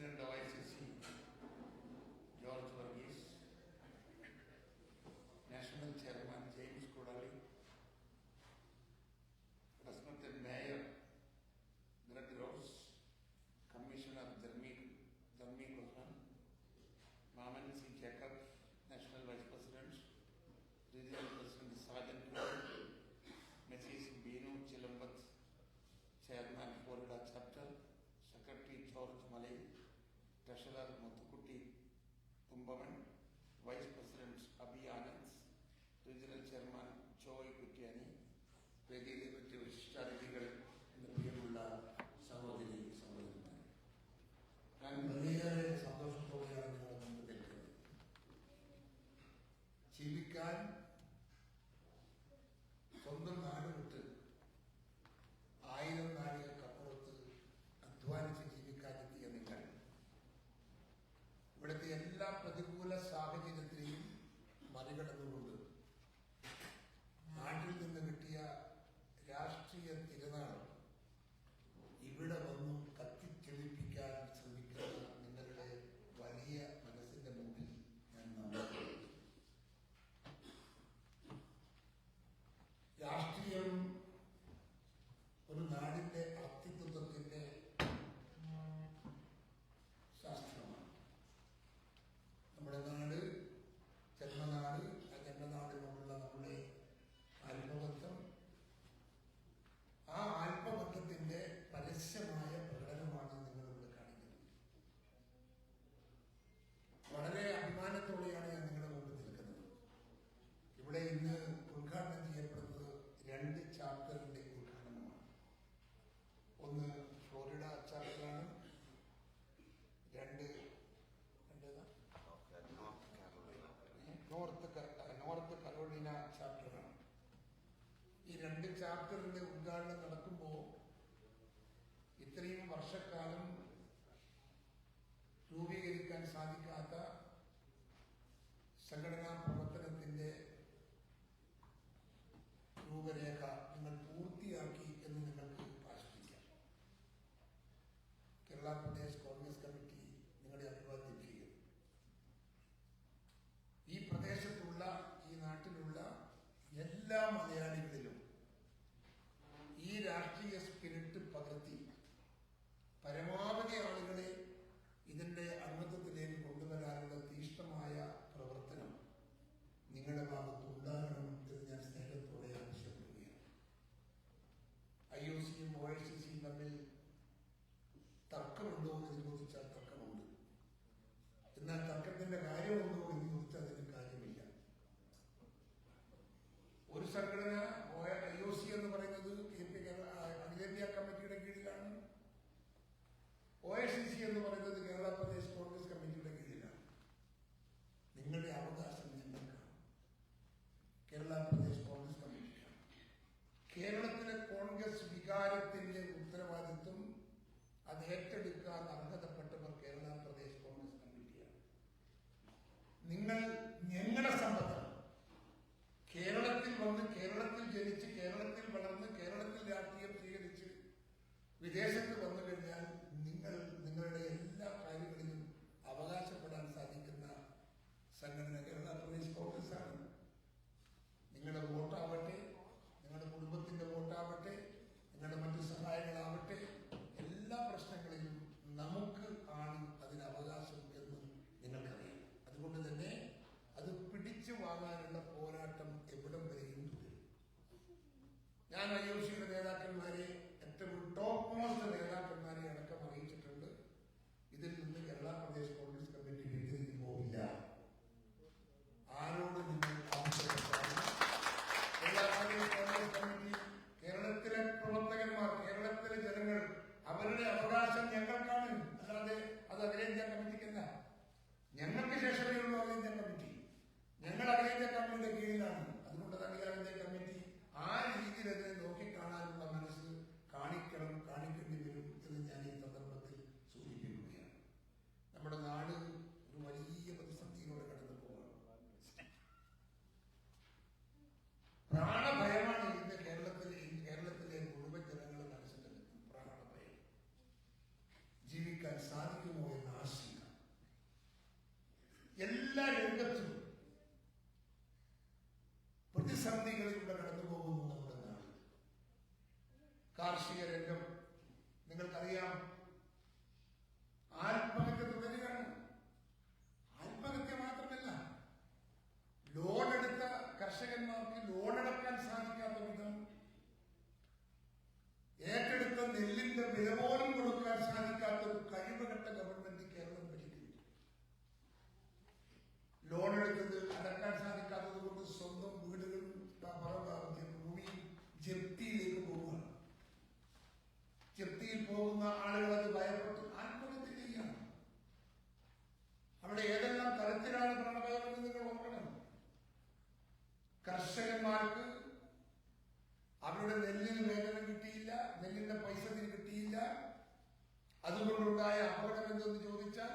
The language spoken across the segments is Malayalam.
President of ICC, George Varghese, National Chairman James Kodali, Respected Mayor Greg Rose, Commissioner Jeremy Guzman, Maman C. Jacob, National Vice President, Regional President Sergeant Mrs. Binu Chilambat, Chairman Florida Chapter, Secretary George Malay, Treasurer Muthukutti Tumbaman, Vice President Abhi Anand, Regional Chairman Joy Kuttiani, വേദിയിലെ മറ്റ് വിശിഷ്ടാതിഥികൾ എന്ന പ്രിയമുള്ള സഹോദരി സഹോദരന്മാർ, ഞാൻ വളരെയേറെ സന്തോഷത്തോടെയാണ് നിങ്ങളുടെ മുമ്പ് നിൽക്കുന്നത്. ജീവിക്കാൻ സ്വന്തം നാട് വിട്ട് 1000 നാഴികക്കപ്പുറത്ത് അധ്വാനിച്ച് ജീവിക്കാനെത്തിയ നിങ്ങൾ ഇവിടുത്തെ എല്ലാ പ്രതികൂല സാഹചര്യത്തെയും മറികടന്നുകൊണ്ട് നാട്ടിൽ നിന്ന് കിട്ടിയ രാഷ്ട്രീയ തിരുനാളം ഇവിടെ വന്നും കത്തിച്ചെളിപ്പിക്കാൻ ശ്രമിക്കുന്ന നിങ്ങളുടെ വലിയ മനസ്സിന്റെ മുമ്പിൽ ഞാൻ നന്ദി. രാഷ്ട്രീയം ഒരു നാടിന്റെ അസ്തിത്വത്തിന്റെ ശാസ്ത്രമാണ്. നമ്മുടെ നാട് ജന്മനാട്, ആ ജന്മനാടിനോടുള്ള നമ്മുടെ ആത്മബന്ധം, ആ ആത്മബന്ധത്തിന്റെ പരസ്യമായ പ്രകടനമാണ് നിങ്ങളിവിടെ കാണിക്കുന്നത്. വളരെ അഭിമാനത്തോടെയാണ് ഞാൻ നിങ്ങളുടെ മുമ്പിൽ നിൽക്കുന്നത്. ഇവിടെ ഇന്ന് ഉദ്ഘാടനം ചെയ്യപ്പെടുന്നത് 2 ചാപ്റ്ററിന്റെ ഉദ്ഘാടനമാണ്. ഒന്ന് ഫ്ലോറിഡ ചാപ്റ്ററാണ്, നോർത്ത് കരോളിന ചാപ്റ്ററാണ്. ഈ 2 ചാപ്റ്ററിന്റെ ഉദ്ഘാടനം നടക്കുമ്പോൾ ഇത്രയും വർഷക്കാലം രൂപീകരിക്കാൻ സാധിക്കാത്ത സംഘടനാ പ്രവർത്തനത്തിന്റെ രൂപരേഖ നിങ്ങൾ പൂർത്തിയാക്കി എന്ന് നിങ്ങൾക്ക് ആശംസിക്കാം. കേരള പ്രദേശ് കോൺഗ്രസ് കമ്മിറ്റി നിങ്ങളുടെ അഭിവാദ്യം ചെയ്യുന്നു. ഈ പ്രദേശത്തുള്ള, ഈ നാട്ടിലുള്ള എല്ലാ മലയാളികളിലും ഈ രാഷ്ട്രീയ സ്പിരിറ്റ് പകർത്തി പരമാവധി ആളുകളെ ഇതിന്റെ അംഗത്വത്തിലേക്ക് കൊണ്ടുവരാനുള്ള തീഷ്ണമായ പ്രവർത്തനം നിങ്ങളുടെ ഭാഗത്ത് ഉണ്ടാകണം എന്ന് ഞാൻ സ്നേഹത്തോടെ ആവശ്യപ്പെടുകയാണ്. IOCയും OICCയും തമ്മിൽ തർക്കമുണ്ടോ എന്ന് ചോദിച്ചാൽ തർക്കമുണ്ട്. എന്നാൽ തർക്കത്തിന്റെ കാര്യമുണ്ടോ എന്ന് ചോദിച്ചാൽ അതിന് കാര്യമില്ല. ഒരു സംഘടന IOC എന്ന് പറയുന്നത് അഖിലേന്ത്യാ കമ്മിറ്റിയുടെ കീഴിലാണ്, OICC എന്ന് പറയുന്നത് കേരള പ്രദേശ് കോൺഗ്രസ് കമ്മിറ്റിയുടെ കീഴിലാണ്. നിങ്ങളുടെ അവകാശം ഞങ്ങൾക്കാണ്, കേരള പ്രദേശ് കോൺഗ്രസ് കമ്മിറ്റിക്കാണ്. കേരളത്തിലെ കോൺഗ്രസ് വികാരത്തിന്റെ ഉത്തരവാദിത്വം അത് ഏറ്റെടുക്കാൻ അർഹതപ്പെട്ടവർ കേരള പ്രദേശ് കോൺഗ്രസ് കമ്മിറ്റിയാണ്. നിങ്ങൾ ഞങ്ങളുടെ സമ്പത്താണ്. കേരളത്തിൽ വന്ന്, കേരളത്തിൽ ജനിച്ച്, കേരളത്തിൽ വളർന്ന്, കേരളത്തിൽ രാഷ്ട്രീയം സ്വീകരിച്ച് വിദേശത്ത് വന്നു കഴിഞ്ഞാൽ നിങ്ങളുടെ എല്ലാ കാര്യങ്ങളിലും അവകാശപ്പെടാൻ സാധിക്കുന്ന സംഘടന കേരള പ്രദേശ് കോൺഗ്രസ് ആണ്. നിങ്ങളുടെ വോട്ടാവട്ടെ, നിങ്ങളുടെ കുടുംബത്തിന്റെ വോട്ടാവട്ടെ, നിങ്ങളുടെ മറ്റു സഹായങ്ങളാവട്ടെ, എല്ലാ പ്രശ്നങ്ങളിലും നമുക്ക് ആണ് അതിന് അവകാശം എന്ന് നിങ്ങൾക്കറിയാം. അതുകൊണ്ട് തന്നെ അത് പിടിച്ചു വാങ്ങാനുള്ള പോരാട്ടം എവിടം വരെയും തുടരും. ഞാൻ IOCയുടെ നേതാക്കന്മാരെ, ഏറ്റവും ടോപ്പ് മോസ്റ്റ് നേതാക്കന്മാരെ അടക്കം അപകടം എന്തെന്ന് ചോദിച്ചാൽ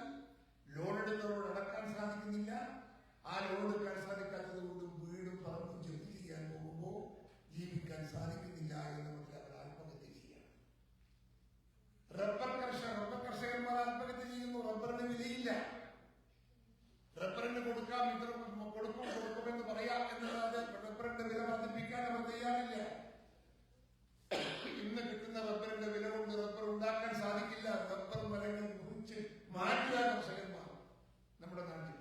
ലോൺ എടുത്തവരോട് അടക്കാൻ സാധിക്കുന്നില്ല. ആ ലോൺ എടുക്കാൻ സാധിക്കാത്തത് കൊണ്ട് വീടും പറമ്പും ജപ്തി ചെയ്യാൻ പോകുമ്പോൾ ജീവിക്കാൻ സാധിക്കുന്നില്ല എന്നുള്ളത് അവർ ആത്മഹത്യ ചെയ്യാണ്. റബ്ബർ കർഷകന്മാർ ആത്മഹത്യ ചെയ്യുന്നു. റബ്ബറിന് വിലയില്ല. റബ്ബറിന് കൊടുക്കാം, ഇത്ര കൊടുക്കുമെന്ന് പറയാം എന്നല്ലാതെ റബ്ബറിന്റെ വില വർദ്ധിപ്പിക്കാൻ അവർ തയ്യാറില്ല. ഇന്ന് കിട്ടുന്ന റബ്ബറിന്റെ വില കൊണ്ട് റബ്ബർ ഉണ്ടാക്കാൻ സാധിക്കില്ല. റബ്ബർ മരങ്ങൾ മുറിച്ച് മാറ്റുക കർഷകന്മാർ നമ്മുടെ നാട്ടിൽ.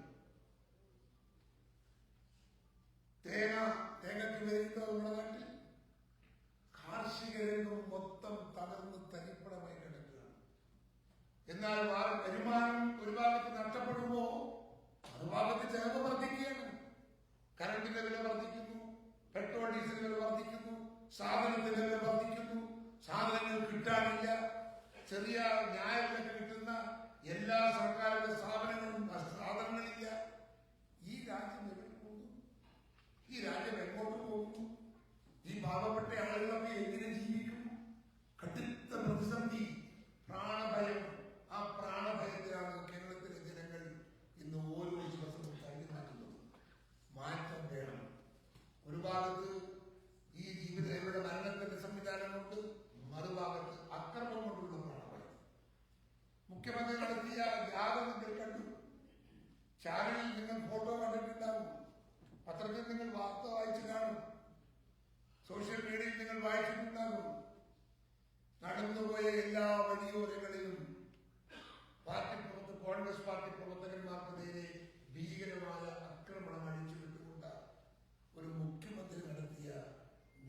തേങ്ങയ്ക്ക് വിലയുണ്ടോ നമ്മുടെ നാട്ടിൽ? കാർഷിക രംഗം മൊത്തം തകർന്ന് തരിപ്പണമായി കിടക്കുകയാണ്. എന്നാൽ വരുമാനം ഒരു ഭാഗത്ത് നഷ്ടപ്പെടുമ്പോ മറുഭാഗത്ത് ചെലവ് വർദ്ധിക്കുകയാണ്. കറണ്ടിന്റെ വില വർദ്ധിക്കുന്നു, പെട്രോൾ ഡീസൽ വില വർദ്ധിക്കുന്നു, സാധനത്തിന്റെ വില വർദ്ധിക്കുന്നു, സാധനങ്ങൾ കിട്ടാനില്ല. ചെറിയ ന്യായവിലക്ക് കിട്ടുന്ന എല്ലാ സർക്കാരിന്റെ സ്ഥാപനങ്ങളും സാധനങ്ങളില്ല. ഈ രാജ്യം എവിടെ പോകുന്നു? ഈ രാജ്യം എങ്ങോട്ട് പോകുന്നു? ഈ പാവപ്പെട്ട ആളുകളൊക്കെ എങ്ങനെ ജീവിക്കും? കടുത്ത പ്രതിസന്ധി, പ്രാണഭയം. ആ പ്രാണഭയത്തിലാണ് കേരളത്തിലെ ജനങ്ങൾ ഇന്ന് ഓരോ ദിവസവും കഴിഞ്ഞു മാറ്റുന്നത്. മാറ്റം വേണം. ഒരു ഭാഗത്ത് ഈ ജീവിതങ്ങളുടെ മരണത്തിന്റെ സംവിധാനമുണ്ട്, മറുഭാഗത്ത് അക്രമം കൊണ്ടുള്ള പ്രാണഭയം. മുഖ്യമന്ത്രി നടത്തിയ യാഗം നിങ്ങൾ കണ്ടു. ചാനലിൽ നിങ്ങൾ ഫോട്ടോ കണ്ടിട്ടുണ്ടാവും, പത്രത്തിൽ നിങ്ങൾ വാർത്ത വായിച്ചു കാണും, സോഷ്യൽ മീഡിയയിൽ നിങ്ങൾ വായിച്ചിട്ടുണ്ടാകും. നടന്നുപോയ എല്ലാ വഴിയോരങ്ങളിലും പാർട്ടിപ്പുറത്ത് കോൺഗ്രസ് പാർട്ടി പ്രവർത്തകന്മാർക്ക് നേരെ ഭീകരമായ ആക്രമണം അഴിച്ചുവിട്ടുകൊണ്ട് ഒരു മുഖ്യമന്ത്രി നടത്തിയ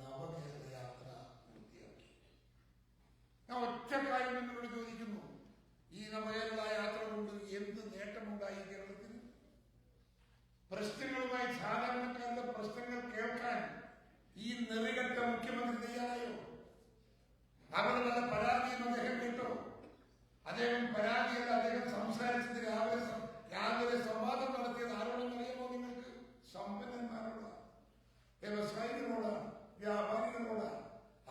നവകേരള യാത്ര പൂർത്തിയാക്കി. ഞാൻ ഒറ്റ കാര്യം നിങ്ങളോട് ചോദിക്കുന്നു, ഈ നവകേരള യാത്ര കൊണ്ട് എന്ത് നേട്ടമുണ്ടായി കേരളത്തിന്? പ്രശ്നങ്ങളുമായി സാധാരണക്കാരുടെ പ്രശ്നങ്ങൾ കേൾക്കാൻ ഈ നെറികെട്ട മുഖ്യമന്ത്രി തയ്യാറായോ? അവരുടെ പരാതിയും അദ്ദേഹം കേട്ടോ? അദ്ദേഹം പരാതിയല്ല, അദ്ദേഹം സംസാരിച്ചത് രാവിലെ സംവാദം നടത്തിയത് ആരോടെന്നറിയാമോ നിങ്ങൾക്ക്? സമ്പന്നന്മാരോടാണ്, വ്യവസായികളോടാണ്, വ്യാപാരികളോടാണ്.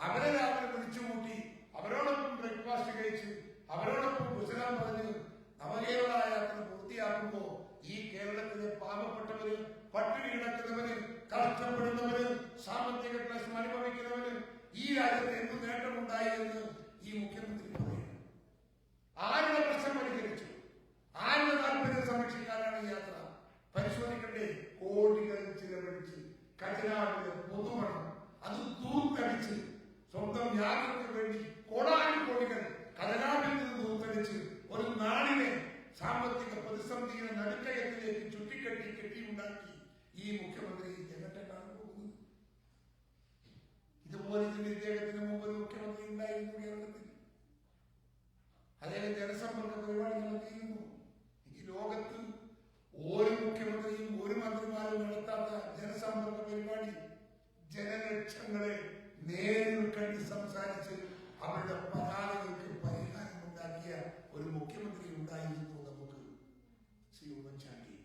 അവരെ രാവിലെ വിളിച്ചുകൂട്ടി അവരോടൊപ്പം ബ്രേക്ക്ഫാസ്റ്റ് കഴിച്ച് അവരോടൊപ്പം ഗുജറാൻ പറഞ്ഞ് നവകേരള യാത്ര പൂർത്തിയാക്കുമ്പോ ഈ കേരളത്തിലെ പാവപ്പെട്ടവര്, പട്ടിണി കിടക്കുന്നവര്, കഷ്ടപ്പെടുന്നവര്, സാമ്പത്തിക ക്ലേശം അനുഭവിക്കുന്നവര് ഈ രാജ്യത്ത് എന്ത് നേട്ടമുണ്ടായി എന്ന് ഈ മുഖ്യമന്ത്രി പറയുന്നു. ആരുടെ പ്രശ്നം പരിഹരിച്ചു? ആരുടെ താല്പര്യം സംരക്ഷിക്കാനാണ് ഈ യാത്ര? പരിശോധിക്കണ്ടേ? കോടികൾ ചിലവഴിച്ച് ഖജനാവിലെ പൊതുപണം അത് തൂത്തടിച്ച് സ്വന്തം യാത്രയ്ക്ക് വേണ്ടി കോടാനുകോടികൾ ഖജനാവിൽ നിന്ന് തൂത്തടിച്ച് ഒരു നാടിനെ സാമ്പത്തിക പ്രതിസന്ധിയുടെ നടുക്കയത്തിലേക്ക് കെട്ടിയുണ്ടാക്കി ഈ മുഖ്യമന്ത്രി എങ്ങോട്ടാണ് പോകുന്നത്? ഇതുപോലെ തന്നെ ഇദ്ദേഹത്തിന് മുമ്പ് ഒരു മുഖ്യമന്ത്രി ഉണ്ടായിരുന്നു കേരളത്തിൽ. അദ്ദേഹം ജനസമ്പർക്ക പരിപാടി നടത്തിയിരുന്നു. ഈ ലോകത്ത് ഒരു മുഖ്യമന്ത്രിയും ഒരു മന്ത്രിമാരും നടത്താത്ത ജനസമ്പർക്ക പരിപാടി, ജനലക്ഷങ്ങളെ നേരിൽ കണ്ട് സംസാരിച്ച് അവരുടെ പരാതികൾക്ക് പരിഹാരമുണ്ടാക്കിയ ഒരു മുഖ്യമന്ത്രി ഉണ്ടായിരുന്നു നമുക്ക്, ശ്രീ ഉമ്മൻചാണ്ടി.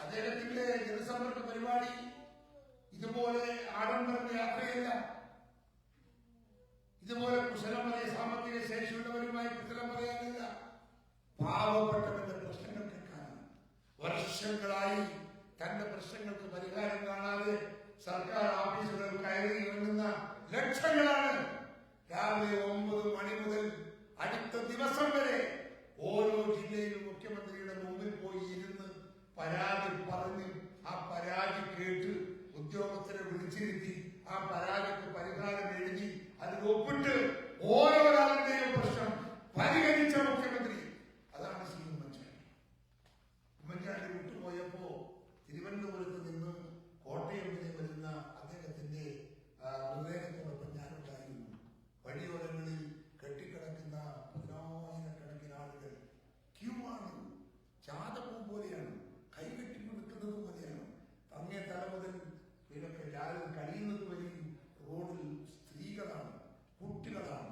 അദ്ദേഹത്തിന്റെ ജനസമ്പർക്ക പരിപാടി ഇതുപോലെ ആഡംബര യാത്രയല്ല, ഇതുപോലെ കുശലം പറയാൻ സാമ്പത്തിക ശേഷിയുള്ളവരുമായി കുശലം പറയാനില്ല, പാവപ്പെട്ടവരുടെ പ്രശ്നങ്ങൾ കേൾക്കാനാണ്. വർഷങ്ങളായി തന്റെ പ്രശ്നങ്ങൾക്ക് പരിഹാരം കാണാതെ സർക്കാർ ഓഫീസുകൾ കയറി ഇറങ്ങുന്ന ലക്ഷങ്ങളാണ്. രാവിലെ 9 മണി മുതൽ അടുത്ത ദിവസം വരെ ഓരോ ജില്ലയിലും മുഖ്യമന്ത്രിയുടെ മുമ്പിൽ പോയി ഇരുന്ന് പരാതി പറഞ്ഞ് ആ പരാതി കേട്ട് ഉദ്യോഗസ്ഥരെ വിളിച്ചിരുത്തി ആ പരാതിക്ക് പരിഹാരം എഴുതി അതിൽ ഒപ്പിട്ട് ഓരോരാളുടെയും പ്രശ്നം പരിഹരിച്ച മുഖ്യമന്ത്രി അതാണ് ശ്രീ ഉമ്മൻചാണ്ടി. ഉമ്മൻചാണ്ടി വിട്ടുപോയപ്പോ തിരുവനന്തപുരത്ത് നിന്ന് കോട്ടയം വരെ വരുന്ന അദ്ദേഹത്തിന്റെ മൃതദേഹത്തോടൊപ്പം ഞാനുണ്ടായിരുന്നു. വഴിയോരങ്ങളിൽ കെട്ടിക്കിടക്കുന്ന 10,000-കണക്കിന് ആളുകൾ ക്യൂ ആണ്. ചാതപ്പൂ പോലെയാണ്, കൈകെട്ടി നിൽക്കുന്നത് പോലെയാണ്. അങ്ങേ തല മുതൽ ഇതൊക്കെ രാവിലെ കഴിയുന്നത് വരെയും റോഡിൽ സ്ത്രീകളാണ്, കുട്ടികളാണ്,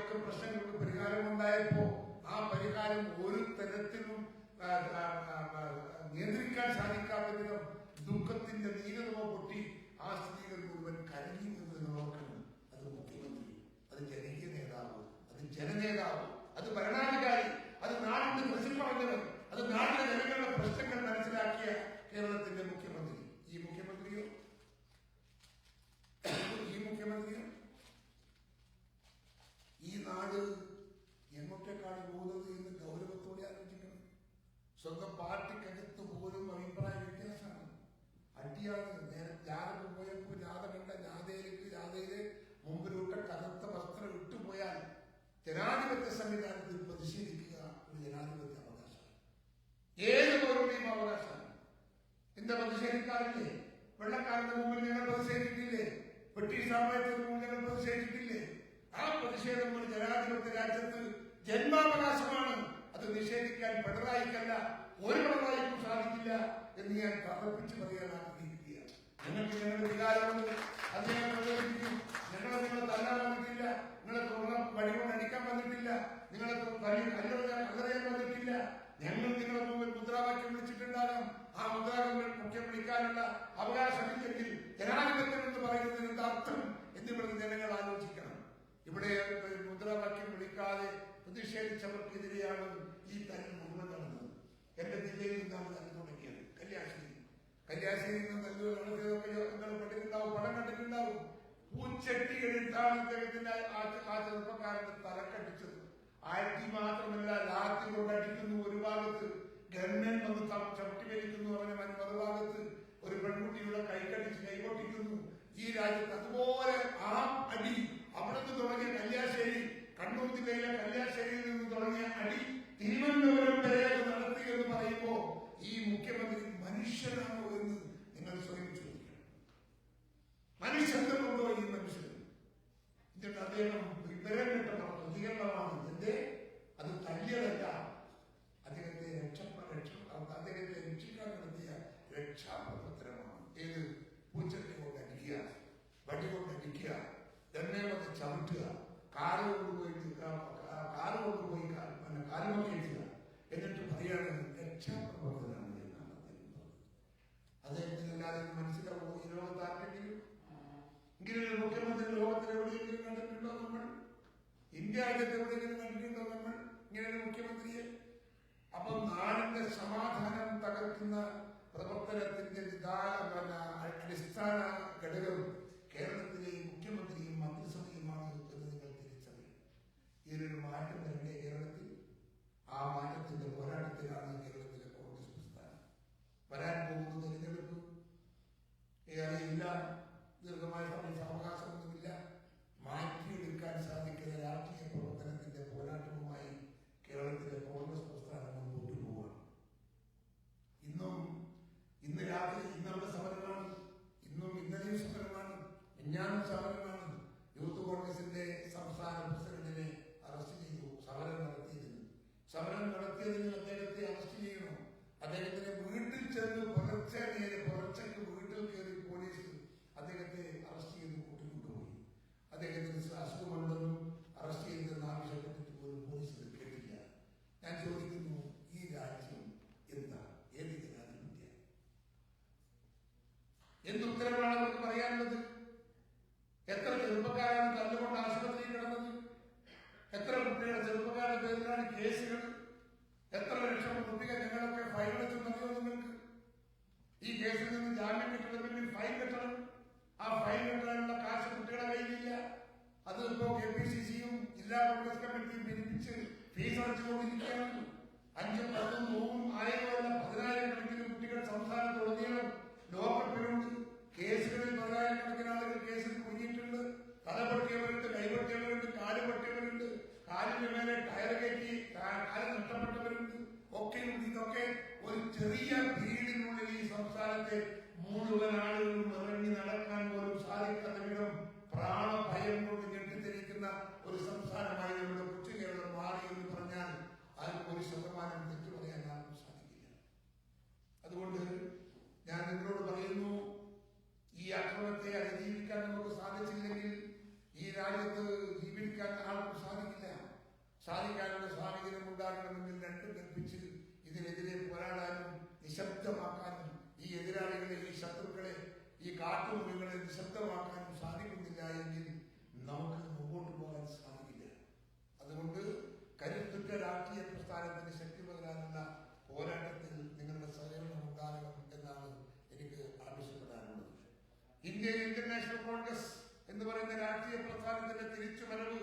നമ്മുടെയൊക്കെ പ്രശ്നങ്ങൾക്ക് പരിഹാരമുണ്ടായപ്പോ ആ പരിഹാരം ഒരു തരത്തിലും നിയന്ത്രിക്കാൻ സാധിക്കാത്ത വിധം ദുഃഖത്തിന്റെ നീരതമോ പൊട്ടി ആ സ്ത്രീകൾ മുഴുവൻ കരഞ്ഞു എന്ന് നോക്കണം. അത് മുഖ്യമന്ത്രി, അത് ജനകീയ നേതാവ്, അത് ജനനേതാവ്, അത് ഭരണാധികാരി, അത് നാടിന്റെ പ്രസിദ്ധമാകുന്നവർ, അത് നാട്ടിലെ ജനങ്ങളുടെ പ്രശ്നങ്ങൾ മനസ്സിലാക്കിയ കേരളത്തിന്റെ മുഖ്യമന്ത്രി. ഈ മുഖ്യമന്ത്രിയോ ഈ നാട് എങ്ങോട്ടേക്കാണ് പോകുന്നത് എന്ന് ഗൗരവത്തോടെ ആലോചിക്കണം. സ്വന്തം പാർട്ടിക്കകത്ത് പോലും അഭിപ്രായ വ്യത്യാസമാണ്, അടിയാണ്. ജാഥ പോയപ്പോൾ ജാഥ കണ്ട ജാഥയിലെ മുമ്പിലൂട്ട കനത്ത വസ്ത്രം ഇട്ടുപോയാൽ ജനാധിപത്യ സംവിധാനത്തിൽ പ്രതിഷേധിക്കുക ഒരു ജനാധിപത്യ അവകാശമാണ്, ഏത് പൗരന്റെയും അവകാശമാണ്. എന്താ പ്രതിഷേധിക്കാറില്ലേ? വെള്ളക്കാരന്റെ മുമ്പിൽ ഞങ്ങൾ പ്രതിഷേധിച്ചിട്ടില്ലേ? ബ്രിട്ടീഷ് സാമ്രാജ്യത്തിന് മുമ്പ് ഞങ്ങൾ പ്രതിഷേധിച്ചിട്ടില്ലേ? ആ പ്രതിഷേധം ഒരു ജനാധിപത്യ രാജ്യത്ത് ജന്മാവകാശമാണ്. അത് നിഷേധിക്കാൻ പിണറായിക്കല്ല, ഒരു പിണറായിക്കും സാധിക്കില്ല എന്ന് ഞാൻ തറപ്പിച്ച് പറയാൻ ആഗ്രഹിക്കുകയാണ്. ഞങ്ങൾക്ക് ഞങ്ങളുടെ വികാരമുണ്ട്, അത് ഞങ്ങൾ പ്രകടിപ്പിക്കും. ഞങ്ങളെ തല്ലാൻ വന്നിട്ടില്ല, നിങ്ങളെ വഴികൊണ്ട് അടിക്കാൻ വന്നിട്ടില്ല, നിങ്ങളെ കല്ലെറിയാൻ വന്നിട്ടില്ല. ഞങ്ങൾ നിങ്ങളെ മുമ്പിൽ മുദ്രാവാക്യം വിളിച്ചിട്ടുണ്ടാകാം. ആ മുദ്രാവാക്യം വിളിക്കാനുള്ള അവകാശമില്ലെങ്കിൽ ജനാധിപത്യം എന്ന് പറയുന്നതിന് എന്താ അർത്ഥം എന്ന് ഇവിടുത്തെ ജനങ്ങൾ ആലോചിക്കണം. ഇവിടെ മുദ്രാവാക്യം വിളിക്കാതെ പ്രതിഷേധിച്ചവർക്കെതിരെയാണ് ഈ തല്ല് മുഴുവൻ നടന്നത്. എന്റെ ജില്ലയിൽ നിന്നാണ് തല്ല് തുടങ്ങിയത്. കല്യാശ്ശേരിയിൽ നിന്ന് തല്ല് നടത്തിയതൊക്കെ നിങ്ങൾ കണ്ടിട്ടുണ്ടാവും, പടം കണ്ടിട്ടുണ്ടാവും. പൂച്ചട്ടികളിട്ടാണ് അദ്ദേഹത്തിന്റെ ആ ചെറുപ്പക്കാരന്റെ തലക്കടിച്ചത്. ആഴ്ത്തി മാത്രമല്ല, ലാത്തി കൊണ്ടടിക്കുന്നു ഒരു ഭാഗത്ത്, ഗവൺമെൻ വന്ന് ചവിട്ടി വലിക്കുന്നു അവനെ മറുഭാഗത്ത്, ഒരു പെൺകുട്ടിയുടെ കൈക്കടിച്ച് കൈകൊട്ടിക്കുന്നു. ഈ രാജ്യത്ത് അതുപോലെ ആ അടി അവിടെ നിന്ന് തുടങ്ങിയ കല്യാശ്ശേരി, കണ്ണൂർ ജില്ലയിലെ കല്യാശ്ശേരിയിൽ നിന്ന് തുടങ്ങിയ അടി തിരുവനന്തപുരം വരെ നടത്തി എന്ന് പറയുമ്പോ ഈ മുഖ്യമന്ത്രി മനുഷ്യനാണോ എന്ന് നിങ്ങൾ സ്വയം ചോദിക്കണം. മനുഷ്യത്വമുണ്ടോ ഈ മനുഷ്യൻ? എന്നിട്ട് അദ്ദേഹം വിവരം കിട്ട പ്രതികരണമാണ്. എന്റെ അത് തല്ലിയതല്ല, അദ്ദേഹത്തെ അദ്ദേഹത്തെ രക്ഷിക്കാൻ നടത്തിയ രക്ഷാപ്രവർത്തനമാണ്. ഏത്? പൂച്ചട്ടി കൊണ്ട് അടിക്കുക, വടി കൊണ്ട് അടിക്കുക, എന്നെ വന്ന് ചവിട്ടുക, കാല് കൊണ്ടുപോയി കാലുമൊക്കെ ഇടുക, എന്നിട്ട് പറയാണ് രക്ഷാപ്രവർത്തനമാണ് എന്നാണ് അദ്ദേഹം പറഞ്ഞത്. അദ്ദേഹത്തിന് എല്ലാവരും മനസ്സിലാവുമോ? ഈ ലോകത്ത് ആർക്കെങ്കിലും ഇങ്ങനെയൊരു മുഖ്യമന്ത്രി ലോകത്തിൽ എവിടെയെങ്കിലും കണ്ടിട്ടുണ്ടോ? നമ്മൾ ഇന്ത്യ രാജ്യത്ത് എവിടെയെങ്കിലും കണ്ടിട്ടുണ്ടോ നമ്മൾ ഇങ്ങനെയൊരു മുഖ്യമന്ത്രിയെ? അപ്പം നാടിന്റെ സമാധാനം തകർക്കുന്ന പ്രവർത്തനത്തിന്റെ അടിസ്ഥാന ഘടകം കേരളത്തിലെ മുഖ്യമന്ത്രിയും മന്ത്രിസഭയുമാണ് എന്ന് നിങ്ങൾ തിരിച്ചറിയും. ഇതിനൊരു മാറ്റം വരണ്ടേ കേരളത്തിൽ? ആ മാറ്റത്തിന്റെ പോരാട്ടത്തിലാണ് കേരളത്തിലെ കോൺഗ്രസ് പ്രസ്ഥാനം. വരാൻ പോകുന്ന തെരഞ്ഞെടുപ്പ് ഇല്ല, ദീർഘമായ അവകാശമൊന്നുമില്ല. മാറ്റിയെടുക്കാൻ സാധിക്കുന്ന രാഷ്ട്രീയ പ്രവർത്തനത്തിന്റെ പോരാട്ടവുമായി കേരളത്തിലെ കോൺഗ്രസ് പ്രസ്ഥാനം മുൻപോട്ട് പോവുകയാണ്. ഇന്ന് രാത്രി ഇന്നവിടെ സമരമാണ്, ഇന്നലെയും സമരമാണ്, മിഞ്ഞാന്നും സമരമാണ്. യൂത്ത് കോൺഗ്രസിന്റെ സംസ്ഥാന പ്രസിഡന്റിനെ അറസ്റ്റ് ചെയ്തു. സമരം നടത്തിയതിന് അദ്ദേഹത്തെ അറസ്റ്റ് ചെയ്യണം. അദ്ദേഹത്തിന്റെ വീട്ടിൽ ചെന്ന് പുലർച്ചയ്ക്ക് വീട്ടിൽ കയറി പോലീസ് അദ്ദേഹത്തെ അറസ്റ്റ് ചെയ്ത് കൂട്ടിക്കൊണ്ടുപോയി. അദ്ദേഹത്തിന് അസുഖമുണ്ടെന്നും അറസ്റ്റ് ചെയ്തെന്ന് ആവശ്യപ്പെട്ടിട്ട് പോലും പോലീസ് കേട്ടില്ല. ഞാൻ ചോദിക്കുന്നു, ഈ രാജ്യം എന്താ? ഏത് ജനാധിപത്യ? എന്തുത്തരവാണ് അവർക്ക് പറയാനുള്ളത്? എത്ര ചെറുപ്പക്കാരാണ് തല്ലുകൊണ്ട് ആശുപത്രിയിൽ കിടന്നത്? എത്ര കുട്ടികളുടെ ചെറുപ്പക്കാരുടെ പേരിലാണ് കേസുകൾ? എത്ര ലക്ഷം രൂപ ഞങ്ങളൊക്കെ ഫൈൻ വെച്ച് മതിയോ നിങ്ങൾക്ക്? ഈ കേസിൽ നിന്ന് ജാമ്യം കിട്ടണമെങ്കിൽ ഫൈൻ കെട്ടണം. ആ ഫൈൻ കെട്ടാനുള്ള കാശ് കുട്ടികളുടെ കയ്യിലില്ല. അത് ഇപ്പോ KPCC-യും ജില്ലാ കോൺഗ്രസ് കമ്മിറ്റിയും പിരിപ്പിച്ച് ഫീസ് അടച്ചുകൊണ്ടിരിക്കുകയാണ്. 5, 10, 100, 1000 കണക്കിന് കുട്ടികൾ സംസ്ഥാനത്തുടനീളം ലോകപ്പെട്ടുണ്ട്. കേസുകളിൽ 10,000 കണക്കിന് ആളുകൾ കേസിൽ കുടുങ്ങിയിട്ടുണ്ട്. തലപൊട്ടിയവരുണ്ട്, കൈപൊട്ടിയവരുണ്ട്, കാല് പൊട്ടിയവരുണ്ട്, കാലിന് മേലെ ടയർ കയറ്റി കാല് നഷ്ടപ്പെട്ടവരുണ്ട്, ഒക്കെയുണ്ട്. ഇതൊക്കെ ഒരു ചെറിയ പീരീഡിനുള്ളിൽ ഈ സംസ്ഥാനത്തെ മുഴുവൻ ആളുകളും ഇറങ്ങി നടക്കാൻ പോലും സാധിക്കാത്ത വിധം പ്രാണഭയം കൊണ്ട് ഞെട്ടിത്തിരിക്കുന്ന ഒരു സംസ്ഥാനമായി നമ്മുടെ കൊച്ചു കേരളം മാറി എന്ന് പറഞ്ഞാൽ ആർക്കും 1% തെറ്റു പറയാൻ ആർക്കും സാധിക്കില്ല. അതുകൊണ്ട് ഞാൻ നിങ്ങളോട് പറയുന്നു, ഈ ആക്രമണത്തെ അതിജീവിക്കാൻ നമുക്ക് സാധിച്ചില്ലെങ്കിൽ ഈ രാജ്യത്ത് ജീവിക്കാൻ ആർക്കും സാധിക്കില്ല. സാധിക്കാനുള്ള സ്വാധീനം ഉണ്ടാകണമെങ്കിൽ രണ്ടും കൽപ്പിച്ച് ഇതിനെതിരെ പോരാടാനും നിശബ്ദമാക്കാനും ഈ എതിരാളികളെ, ഈ ശത്രുക്കളെ, ഈ കാട്ടുമൃഗങ്ങളെ നിശബ്ദമാക്കാനും സാധിക്കുന്നില്ല എങ്കിൽ നമുക്ക് മുമ്പോട്ട് പോകാൻ സാധിക്കില്ല. അതുകൊണ്ട് കരുത്തുറ്റ രാഷ്ട്രീയ പ്രസ്ഥാനത്തിന് ശക്തി പകരാനുള്ള പോരാട്ടത്തിൽ നിങ്ങളുടെ സഹകരണം ഉണ്ടാകണം എന്നാണ് എനിക്ക് ആവശ്യപ്പെടാനുള്ളത്. ഇന്ത്യൻ ഇന്റർനാഷണൽ കോൺഗ്രസ് എന്ന് പറയുന്ന രാഷ്ട്രീയ പ്രസ്ഥാനത്തിന്റെ തിരിച്ചുവരവ്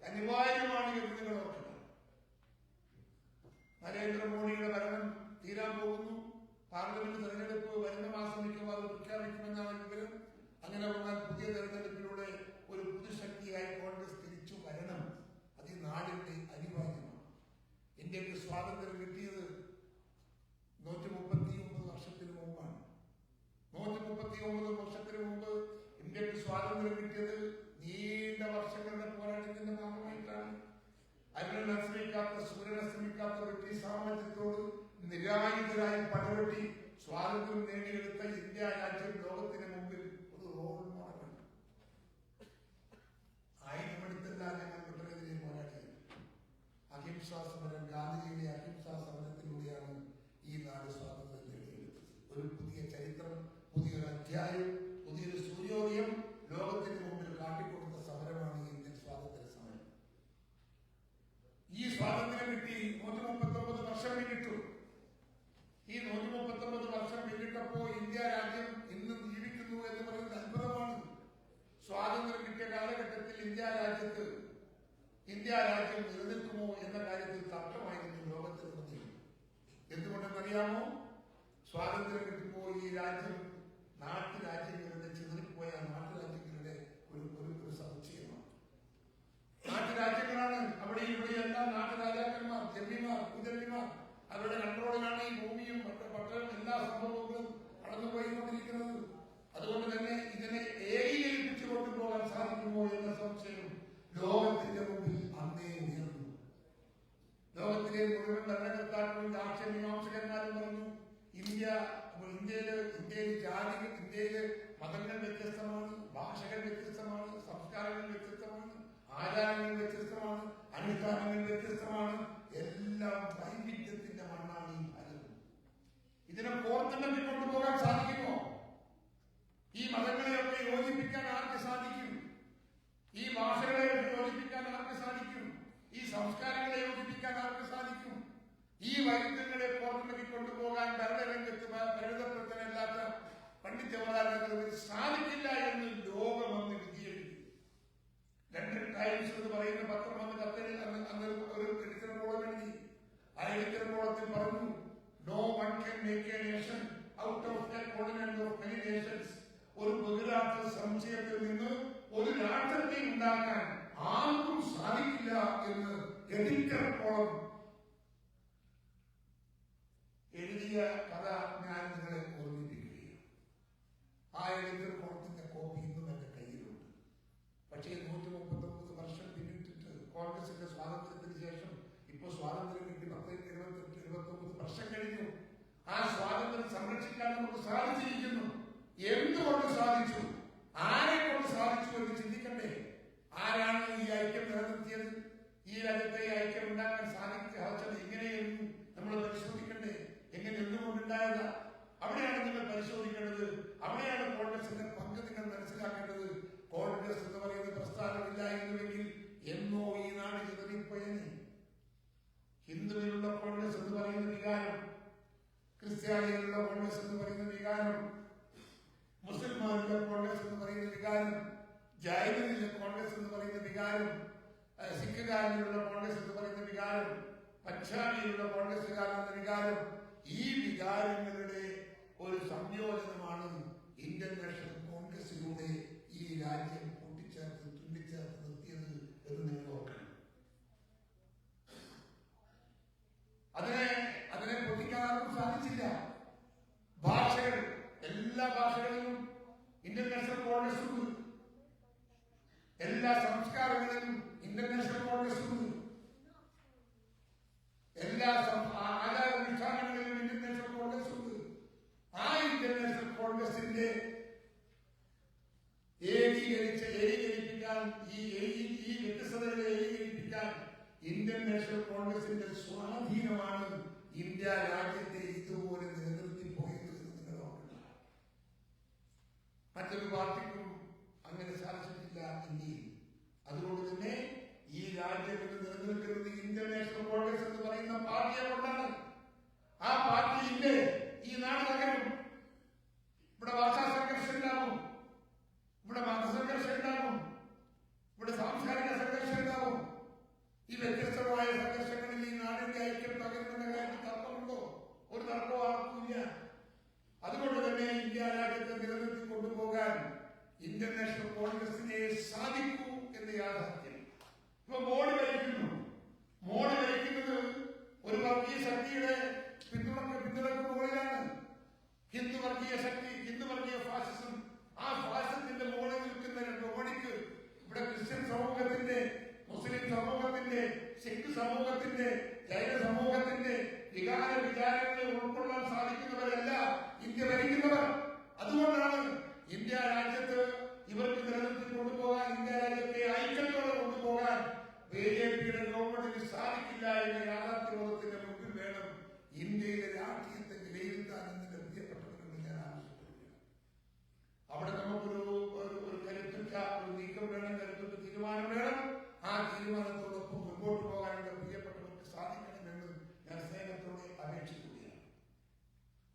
അനിവാര്യമാണ് എന്ന് നിങ്ങൾ ഓർക്കണം. നരേന്ദ്രമോദിയുടെ ഭരണം തീരാൻ പോകുന്നു. പാർലമെന്റ് തെരഞ്ഞെടുപ്പ് വരുന്ന മാസം മിക്കവാറും പ്രഖ്യാപിക്കുമെന്നാണ് വിവരം. അങ്ങനെ വന്നാൽ പുതിയ തെരഞ്ഞെടുപ്പിലൂടെ ഒരു പുതുശക്തിയായി കോൺഗ്രസ് തിരിച്ചു വരണം. അത് ഈ നാടിന്റെ അനിവാര്യമാണ്. ഇന്ത്യക്ക് സ്വാതന്ത്ര്യം കിട്ടിയത് 139 വർഷത്തിന് മുമ്പാണ്. 139 വർഷത്തിന് മുമ്പ് ഇന്ത്യക്ക് സ്വാതന്ത്ര്യം കിട്ടിയത് നീണ്ട വർഷങ്ങളുടെ പോരാട്ടത്തിന്റെ ഭാഗമായിട്ടാണ്. അരുണശ്രമിക്കാത്ത, സൂര്യനശ്രമിക്കാത്ത ബ്രിട്ടീഷ് സാമ്രാജ്യത്തോട് നിരായുധരായി പടവെട്ടി സ്വാതന്ത്ര്യം നേടിയെടുത്ത ഇന്ത്യ രാജ്യം ലോകത്തിന് മുമ്പിൽ ഒരു റോൾ മോഡലാണ്. ആയുധമെടുത്തല്ല ഞങ്ങൾ ബ്രിട്ടനെതിരെ പോരാടിയത്. അഹിംസാ സമരം, ഗാന്ധിജിയുടെ അഹിംസാ സമരത്തിലൂടെയാണ് ഈ നാട് സ്വാതന്ത്ര്യം നേടിയെടുത്തത്. ഒരു പുതിയ ചരിത്രം, പുതിയൊരു അധ്യായം, പുതിയൊരു സൂര്യോദയം ലോകത്തിന് മുമ്പിൽ കാട്ടിക്കൊടുത്ത സമരമാണ് ഈ ഇന്ത്യൻ സ്വാതന്ത്ര്യ സമരം. ഈ സ്വാതന്ത്ര്യം കിട്ടി 139 വർഷം പിന്നിട്ടു. ഈ 139 വർഷം പിന്നിട്ടപ്പോ ഇന്ത്യ രാജ്യം ഇന്നും ജീവിക്കുന്നു എന്ന് പറയുന്നത് അത്ഭുതമാണ്. സ്വാതന്ത്ര്യം കിട്ടിയ കാലഘട്ടത്തിൽ ഇന്ത്യ രാജ്യം നിലനിൽക്കുമോ എന്ന കാര്യത്തിൽ തർക്കമായിരുന്നു ലോകത്തിനുണ്ടെങ്കിൽ. എന്തുകൊണ്ടെന്നറിയാമോ? സ്വാതന്ത്ര്യം കിട്ടുമ്പോൾ ഈ രാജ്യം നാട്ടുരാജ്യങ്ങളുടെ ചിതറിപ്പോയ നാട്ടുരാജ്യങ്ങളുടെ ഒരു സമുച്ചയമാണ്. നാട്ടുരാജ്യങ്ങളാണ്. അവിടെ ഇവിടെ എല്ലാം നാട്ടുരാജാക്കന്മാർ, ജന്മിമാർ, ഭൂജന്മിമാർ, അവരുടെ കൺട്രോളിലാണ് ഈ ഭൂമിയും പട്ടണം എല്ലാ സംഭവങ്ങളും കടന്നുപോയിക്കൊണ്ടിരിക്കുന്നത്. അതുകൊണ്ട് തന്നെ ഇതിനെ ഏകീകരിപ്പിച്ചു കൊണ്ടുപോകാൻ സാധിക്കുമോ എന്ന സംശയം ലോകത്തിന്റെ മുമ്പിൽ അന്നേ ഉയർന്നു. ലോകത്തിലെ മുഴുവൻ ഭരണകർത്താക്കളും രാഷ്ട്രീയ മീമാംസകന്മാരും പറഞ്ഞു, ഇന്ത്യയിലെ മതങ്ങൾ വ്യത്യസ്തമാണ്, ഭാഷകൾ വ്യത്യസ്തമാണ്, സംസ്കാരങ്ങൾ വ്യത്യസ്തമാണ്, ആചാരങ്ങൾ വ്യത്യസ്തമാണ്, അനുഷ്ഠാനങ്ങൾ വ്യത്യസ്തമാണ്. എല്ലാം വൈവിധ്യത്തിന്റെ മണ്ണാണ് ഈ ഭാരതം. ഇതിനെ കോർത്തിണക്കി കൊണ്ടുപോകാൻ സാധിക്കുമോ? ഈ മതങ്ങളെയൊക്കെ യോജിപ്പിക്കാൻ ആർക്ക് സാധിക്കും? ഈ ഭാഷകളെ യോജിപ്പിക്കാൻ ആർക്ക് സാധിക്കും? ഈ സംസ്കാരങ്ങളെ യോജിപ്പിക്കാൻ ആർക്ക് സാധിക്കും? ഈ വൈവിധ്യങ്ങളെ കോർത്തിണക്കി കൊണ്ടുപോകാൻ ഭരണരംഗത്ത് പരിണിതപ്രജ്ഞനല്ലാത്ത പണ്ഡിറ്റ് ജവഹർലാൽ നെഹ്റുവിന് സാധിക്കില്ല എന്ന് ലോകം അന്ന് വിധിയെഴുതി. ലണ്ടൻ ടൈംസ് എന്ന് പറയുന്ന പത്രം അന്ന് കത്തിൽ അന്ന് ഒരു എഡിറ്റർ കോളം എഴുതി. ആ എഡിറ്റർ കോളത്തിൽ പറഞ്ഞു, "No one can make a nation out of a continent of many nations." ഒരു ബഹുരാഷ്ട്ര സംശയത്തിൽ നിന്ന് ഒരു രാഷ്ട്രത്തെ ഉണ്ടാക്കാൻ ആർക്കും സാധിക്കില്ല എന്ന് എഡിറ്റർ കോളം എഴുതിയ കഥ ഞാൻ നിങ്ങളെ ഓർമ്മിപ്പിക്കുകയാണ്. ആ എഡിറ്റർ കോളത്തിന്റെ കോപ്പി ഇന്നും എന്റെ കയ്യിലുണ്ട്. പക്ഷേ 139 വർഷം പിന്നിട്ടിട്ട് കോൺഗ്രസിന്റെ സ്വാതന്ത്ര്യത്തിന് ശേഷം ഇപ്പോൾ സ്വാതന്ത്ര്യം കിട്ടി 28-29 വർഷം കഴിഞ്ഞു. ആ സ്വാതന്ത്ര്യം സംരക്ഷിക്കാൻ നമുക്ക് സാധിച്ചിരിക്കുന്നു. എന്തുകൊണ്ട് സാധിച്ചു? ആരെ കൊണ്ട് സാധിച്ചു എന്ന് ചിന്തിക്കണ്ടേ? ആരാണ് ഈ ഐക്യം നിലനിർത്തിയത്? ഈ രാജ്യത്തെ ഐക്യം ഉണ്ടാക്കാൻ സാധിച്ചത് എങ്ങനെയെന്നും നമ്മൾ പരിശോധിക്കണ്ടേ? എങ്ങനെ എന്തുകൊണ്ടുണ്ടായതാ? അവിടെയാണ് നിങ്ങൾ പരിശോധിക്കേണ്ടത്. അവിടെയാണ് കോൺഗ്രസിന്റെ പങ്ക് നിങ്ങൾ മനസ്സിലാക്കേണ്ടത്. കോൺഗ്രസ് എന്ന് പറയുന്ന പ്രസ്ഥാനമില്ലായിരുന്നുവെങ്കിൽ എന്നോ ഈ നാട് ചിതറിപ്പോയെന്ന്. ഹിന്ദുവിലുള്ള കോൺഗ്രസ് എന്ന് പറയുന്ന വികാരം, ക്രിസ്ത്യാനികളുള്ള കോൺഗ്രസ് എന്ന് പറയുന്ന വികാരം, മുസൽമാനുള്ള കോൺഗ്രസ് എന്ന് പറയുന്ന വികാരം, ജൈനനിലെ കോൺഗ്രസ് എന്ന് പറയുന്ന വികാരം, സിഖുകാരിലുള്ള കോൺഗ്രസ് എന്ന് പറയുന്ന വികാരം, പഞ്ചാബിയിലുള്ള കോൺഗ്രസുകാരെന്ന വികാരം, ഈ വികാരങ്ങളുടെ ഒരു സംയോജനമാണ് ഇന്ത്യൻ നാഷണൽ കോൺഗ്രസിലൂടെ ഈ രാജ്യം കൂട്ടിച്ചേർത്ത് തുന്നിച്ചേർത്ത് നിർത്തിയത് എന്ന് നിങ്ങൾ ഓർക്കണം. അതിനെ പൊട്ടിക്കാൻ ആർക്കും സാധിച്ചില്ല. ഭാഷകൾ, എല്ലാ ഭാഷകളിലും ഇന്ത്യൻ നാഷണൽ കോൺഗ്രസ് ഉണ്ട്. എല്ലാ സംസ്കാരങ്ങളിലും ഇന്ത്യൻ നാഷണൽ കോൺഗ്രസ് ഉണ്ട്. എല്ലാ ആചാരാനുഷ്ഠാനങ്ങളിലും ഇന്ത്യൻ നാഷണൽ കോൺഗ്രസ് ഉണ്ട്. ആ ഇന്ത്യൻ നാഷണൽ കോൺഗ്രസിന്റെ ഏകീകരിപ്പിക്കാൻ, ഈ വ്യത്യസ്തതകളെ ഏകീകരിപ്പിക്കാൻ ഇന്ത്യൻ നാഷണൽ കോൺഗ്രസിന്റെ സ്വാധീനമാണ് ഇന്ത്യ രാജ്യത്തെ ഇതുപോലെ നിലനിർത്തി പോയത് എന്ന് നിങ്ങൾ ഓർക്കണം. മറ്റൊരു പാർട്ടിക്കും അങ്ങനെ സാധിച്ചിട്ടില്ല ഇന്ത്യയിൽ. അതുകൊണ്ട് തന്നെ ഈ രാജ്യം നിലനിൽക്കുന്നത് ഇന്ത്യൻ നാഷണൽ കോൺഗ്രസ് എന്ന് പറയുന്ന പാർട്ടിയെ കൊണ്ടാണ്. ആ പാർട്ടി ഇല്ലേ ഈ നാട് തകരും. ഇവിടെ ഭാഷാ സംഘർഷം ഉണ്ടാകും, ഇവിടെ മതസംഘർഷം ഉണ്ടാകും, ഇവിടെ സാംസ്കാരിക സംഘർഷം ഉണ്ടാകും. ഈ വ്യത്യസ്തമായ സംഘർഷങ്ങളിൽ ഈ നാടിന്റെ ഐക്യം തകരുന്ന കാര്യത്തിൽ തർക്കമുണ്ടോ? ഒരു തർക്കവും ആർക്കുമില്ല. അതുകൊണ്ട് തന്നെ ഇന്ത്യ രാജ്യത്തെ നിലനിർത്തി കൊണ്ടുപോകാൻ ഇന്ത്യൻ നാഷണൽ കോൺഗ്രസിനെ സാധിക്കൂ എന്ന് യാഥാർത്ഥ്യം. ഇപ്പൊ മോഡി ഭരിക്കുന്നു. മോഡി ഭരിക്കുന്നത് ഒരു വർഗീയ ശക്തിയുടെ പിന്തുണക്ക് മുകളിലാണ്. ഹിന്ദു വർഗീയ ശക്തി, ഹിന്ദു വർഗീയ ഫാസിസം. ആ ഫാസിസത്തിന്റെ മുകളിൽ നിൽക്കുന്ന മോഡിക്ക് ഇവിടെ ക്രിസ്ത്യൻ സമൂഹത്തിന്റെ, മുസ്ലിം സമൂഹത്തിന്റെ, സിഖ് സമൂഹത്തിന്റെ, ജൈന സമൂഹത്തിന്റെ വികാര വിചാരങ്ങളെ ഉൾക്കൊള്ളാൻ സാധിക്കുന്നവരല്ല ഇന്ത്യ ഭരിക്കുന്നവർ. അതുകൊണ്ടാണ് ഇന്ത്യ രാജ്യത്ത് ഇവർക്ക് നിലനിർത്തി കൊണ്ടുപോകാൻ, ഇന്ത്യ രാജ്യത്തെ ഐക്യത്തോടെ കൊണ്ടുപോകാൻ BJPയുടെ ഗവൺമെന്റിന് സാധിക്കില്ല എന്ന യാഥാർത്ഥ്യബോധത്തിന്റെ മുമ്പിൽ വേണം ഇന്ത്യയിലെ രാഷ്ട്രീയത്തെ വിലയിരുത്താൻ എന്നെ പ്രിയപ്പെട്ടവരോട് ഞാൻ ആവശ്യപ്പെടുകയാണ്. അവിടെ നമുക്കൊരു കരുത്തുറ്റ ഒരു നീക്കം വേണം, കരുത്തുറ്റ തീരുമാനം വേണം. ആ തീരുമാനത്തോടൊപ്പം മുൻപോട്ട് പോകാൻ എന്റെ പ്രിയപ്പെട്ടവർക്ക് സാധിക്കണമെന്ന് ഞാൻ സ്നേഹത്തോടെ അപേക്ഷിക്കുകയാണ്.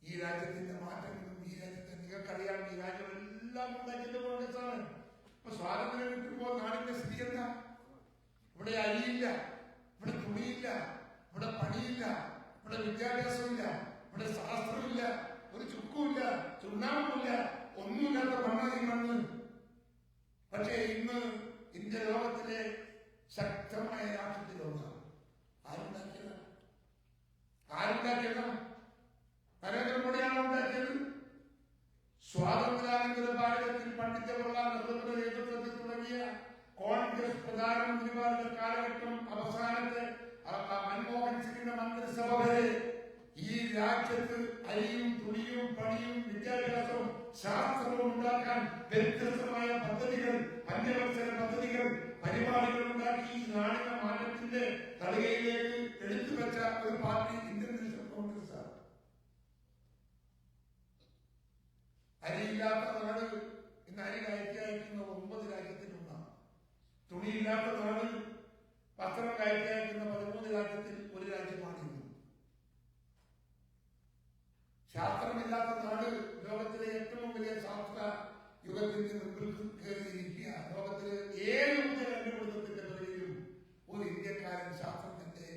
ഈ രാജ്യത്തിന്റെ മാറ്റങ്ങളും ഈ രാജ്യത്തെ നിങ്ങൾക്കറിയാം, ഈ രാജ്യം എല്ലാം ഉണ്ടാക്കിയത് കോൺഗ്രസാണ്. ഇപ്പൊ സ്വാതന്ത്ര്യം കിട്ടുമ്പോൾ നാടിന്റെ സ്ഥിതി എന്താ? ഇവിടെ അരിയില്ല, ഇവിടെ തുണിയില്ല, ഇവിടെ പണിയില്ല, ഇവിടെ വിദ്യാഭ്യാസമില്ല, ഇവിടെ ശാസ്ത്രമില്ല, ഒരു ചുക്കുമില്ല, ചുണ്ണാമ്പുമില്ല, ഒന്നുമില്ലാത്ത മണ്ണാണ് ഈ മണ്ണ്. പക്ഷേ ഇന്ന് ഇന്ത്യ ലോകത്തിലെ ശക്തമായ രാഷ്ട്രത്തിലൊന്നാണ്. ആരുണ്ടാക്കിയതാണ്? നരേന്ദ്രമോദിയാണ് ഉണ്ടാക്കിയത്. സ്വാതന്ത്ര്യാനന്തര ഭാരതത്തിൽ പണ്ഡിറ്റ് ജവഹർലാൽ നെഹ്റുവിന്റെ നേതൃത്വത്തിൽ തുടങ്ങിയ കോൺഗ്രസ് പ്രധാനമന്ത്രിമാരുടെ കാലഘട്ടം അവസാനത്തെ മൻമോഹൻ സിംഗിന്റെ മന്ത്രിസഭ വരെ ഈ രാജ്യത്ത് അരിയും തുണിയും പണിയും വിദ്യാഭ്യാസവും ശാസ്ത്രവും ഉണ്ടാക്കാൻ വ്യത്യസ്തമായ പദ്ധതികൾ, പഞ്ചവത്സര പദ്ധതികൾ, പരിപാടികൾ ഉണ്ടാക്കി ഈ നാടിന്റെ മാറ്റത്തിന്റെ തളികയിലേക്ക് എടുത്തുവെച്ച ഒരു പാർട്ടി ഇന്ത്യൻ നാഷണൽ കോൺഗ്രസ് ആണ്. അരിയില്ലാത്ത നാട് ഇന്ന് അരി കയറ്റി അയക്കുന്ന 9 രാജ്യത്തിലൊന്നാണ്. തുണിയില്ലാത്ത നാട്, വസ്ത്രം കയറ്റി അയക്കുന്ന 13 രാജ്യത്തിൽ ഒരു രാജ്യമാണ് ഇന്ന്. ശാസ്ത്രമില്ലാത്ത നാട് ലോകത്തിലെ ഏറ്റവും വലിയ ശാസ്ത്ര യുഗത്തിന്റെ മുൻപിൽ കയറിയിരിക്കുക. ലോകത്തിലെ ഏത് കണ്ടുപിടുത്തത്തിന്റെ പിറകിലും ഒരു ഇന്ത്യക്കാരൻ ശാസ്ത്രത്തിന്റെ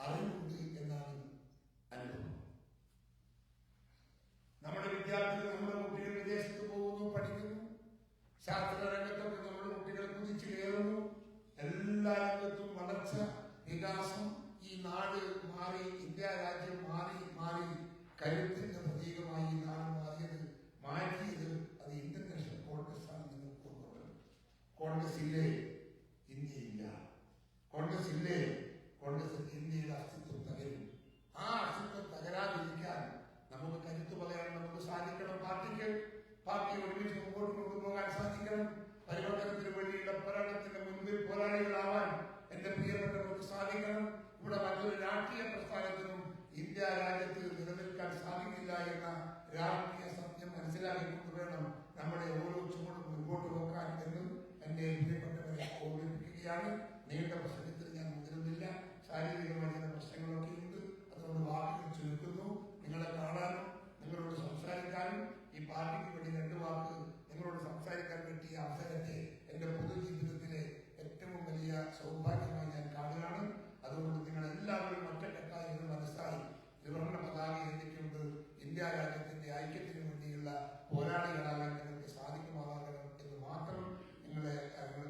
അറിവുണ്ട് എന്നാണ് അനുഭവം. നമ്മുടെ വിദ്യാർത്ഥികൾ, നമ്മുടെ കുട്ടികൾ വിദേശത്ത് പോകുന്നു, പഠിക്കുന്നു. ശാസ്ത്ര രംഗത്തൊക്കെ നമ്മുടെ കുട്ടികൾ കുതിച്ചു കയറുന്നു. എല്ലാ രംഗത്തും വളർച്ച, വികാസം. ഈ നാട് മാറി, ഇന്ത്യ രാജ്യം മാറി മാറി കരുത്തിന്റെ പ്രതീകമായി ഈ നാട് മാറ്റിയത് അത് ഇന്ത്യൻ നാഷണൽ കോൺഗ്രസ് ആണ്. നിങ്ങൾ കൊണ്ടുവരുന്നത് കോൺഗ്രസ് ഇല്ലേ, ഇന്ത്യയില്ല. കോൺഗ്രസ് ഇല്ലേ, കോൺഗ്രസ് ഇന്ത്യയുടെ അസ്തിത്വം തകരും. ആ അസ്തിത്വം തകരാതിരിക്കാൻ നമുക്ക് കരുത്ത് പറയാൻ നമുക്ക് സാധിക്കണം. പാർട്ടി ഒരുമിച്ച് മുമ്പോട്ട് കൊണ്ടുപോകാൻ സാധിക്കണം. പരിവർത്തനത്തിന് വേണ്ടിയുള്ള പോരാട്ടത്തിന്റെ മുൻപിൽ പോരാളികളാവാൻ എന്റെ പ്രിയപ്പെട്ടവർക്ക് സാധിക്കണം. ഇവിടെ മറ്റൊരു രാഷ്ട്രീയ പ്രസ്ഥാനത്തിനും ഇന്ത്യ രാജ്യത്ത് നിലനിൽക്കാൻ സാധിക്കില്ല എന്ന രാഷ്ട്രീയ സത്യം മനസ്സിലാക്കിക്കൊണ്ട് വേണം നമ്മുടെ ഓരോ ചുവടും മുൻപോട്ട് പോകാൻ എന്ന് എന്റെ പ്രിയപ്പെട്ടവരെ ഓർമ്മിപ്പിക്കുകയാണ്. നീണ്ട പ്രശ്നത്തിൽ ഞാൻ മുതിരുന്നില്ല. ശാരീരികമായ ചില പ്രശ്നങ്ങളൊക്കെ ഉണ്ട്. അതുകൊണ്ട് വാക്കുകൾ ചുരുക്കുന്നു. നിങ്ങളെ കാണാനും നിങ്ങളോട് സംസാരിക്കാനും ഈ പാർട്ടിക്ക് വേണ്ടി 2 വാക്ക് നിങ്ങളോട് സംസാരിക്കാൻ പറ്റിയ അവസരത്തെ എന്റെ പൊതുജീവിതത്തിലെ ഏറ്റവും വലിയ സൗഭാഗ്യമായി ഞാൻ കാണുകയാണ്. അതുകൊണ്ട് നിങ്ങൾ എല്ലാവരും ഒറ്റക്കെട്ടായി എന്ന് മനസ്സിലായി ത്രിവർണ്ണ പതാക എന്തൊക്കെയുണ്ട്, ഇന്ത്യ രാജ്യത്തിന്റെ ഐക്യത്തിന് വേണ്ടിയുള്ള പോരാളികളാകാൻ നിങ്ങൾക്ക് സാധിക്കുമാകണം എന്ന് മാത്രം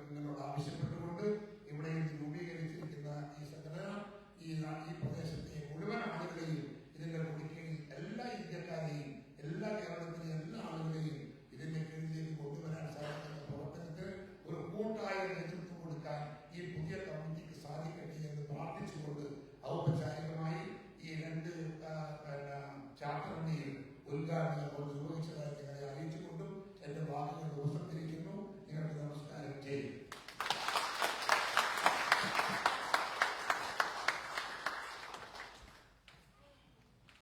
നിങ്ങളോട് ആവശ്യപ്പെട്ടുകൊണ്ട് ഇവിടെ രൂപീകരിച്ചിരിക്കുന്ന ഈ സംഘടന ഈ പ്രദേശത്തെ മുഴുവൻ ആളുകളെയും ഇതിന്റെ കുടിക്കയിൽ എല്ലാ ഇന്ത്യക്കാരെയും, എല്ലാ കേരളത്തിലെ എല്ലാ ആളുകളെയും ഇതിന്റെ കീഴിലേക്ക് കൊണ്ടുവരാൻ സാധിക്കുന്ന പ്രവർത്തനത്തിന് ഒരു കൂട്ടായ നേതൃത്വം കൊടുക്കാൻ ഈ പുതിയ കമ്മിറ്റിക്ക് സാധിക്കട്ടെ എന്ന് പ്രാർത്ഥിച്ചുകൊണ്ട് ഔപചാരികമായി ഈ 2 ചാപ്റ്ററിന്റെയും ഉദ്ഘാടനം നിർവഹിച്ചതായി നിങ്ങളെ അറിയിച്ചുകൊണ്ടും എന്റെ വാക്കുകൾ